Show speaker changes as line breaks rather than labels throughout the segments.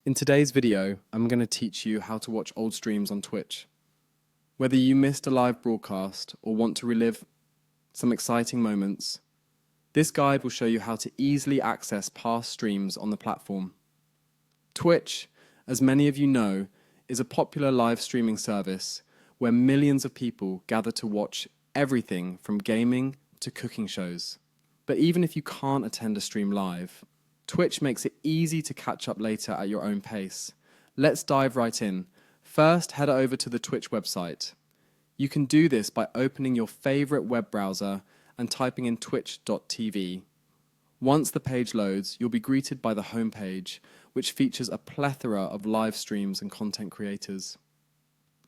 In today's video, I'm going to teach you how to watch old streams on Twitch. Whether you missed a live broadcast or want to relive some exciting moments, this guide will show you how to easily access past streams on the platform. Twitch, as many of you know, is a popular live streaming service where millions of people gather to watch everything from gaming to cooking shows. But even if you can't attend a stream live, Twitch makes it easy to catch up later at your own pace. Let's dive right in. First, head over to the Twitch website. You can do this by opening your favorite web browser and typing in twitch.tv. Once the page loads, you'll be greeted by the homepage, which features a plethora of live streams and content creators.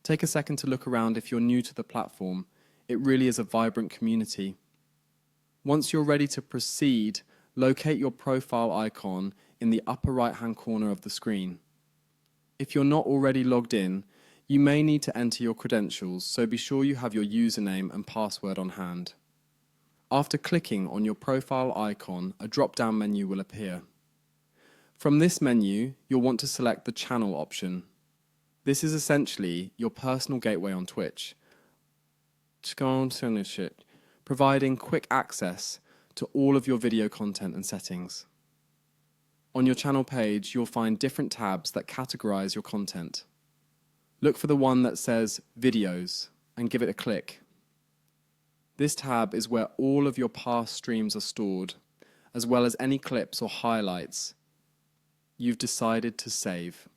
Take a second to look around if you're new to the platform. It really is a vibrant community. Once you're ready to proceed, locate your profile icon in the upper right-hand corner of the screen. If you're not already logged in, you may need to enter your credentials, so be sure you have your username and password on hand. After clicking on your profile icon, a drop-down menu will appear. From this menu, you'll want to select the channel option. This is essentially your personal gateway on Twitch, providing quick access to all of your video content and settings. On your channel page, you'll find different tabs that categorize your content. Look for the one that says Videos and give it a click. This tab is where all of your past streams are stored, as well as any clips or highlights you've decided to save.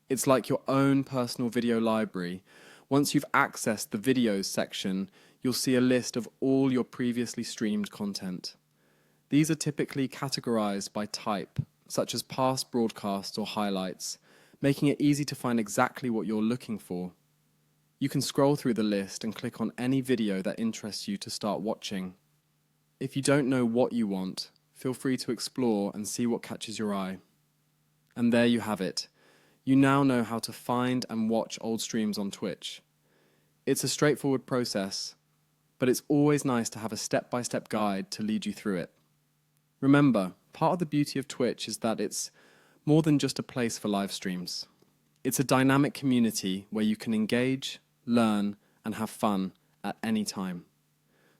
It's like your own personal video library. Once you've accessed the Videos section, you'll see a list of all your previously streamed content. These are typically categorized by type, such as past broadcasts or highlights, making it easy to find exactly what you're looking for. You can scroll through the list and click on any video that interests you to start watching. If you don't know what you want, feel free to explore and see what catches your eye. And there you have it. You now know how to find and watch old streams on Twitch. It's a straightforward process, but it's always nice to have a step-by-step guide to lead you through it. Remember, part of the beauty of Twitch is that it's more than just a place for live streams. It's a dynamic community where you can engage, learn, and have fun at any time.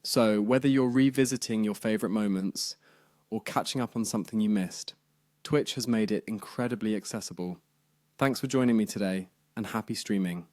So, whether you're revisiting your favorite moments or catching up on something you missed, Twitch has made it incredibly accessible. Thanks for joining me today, and happy streaming.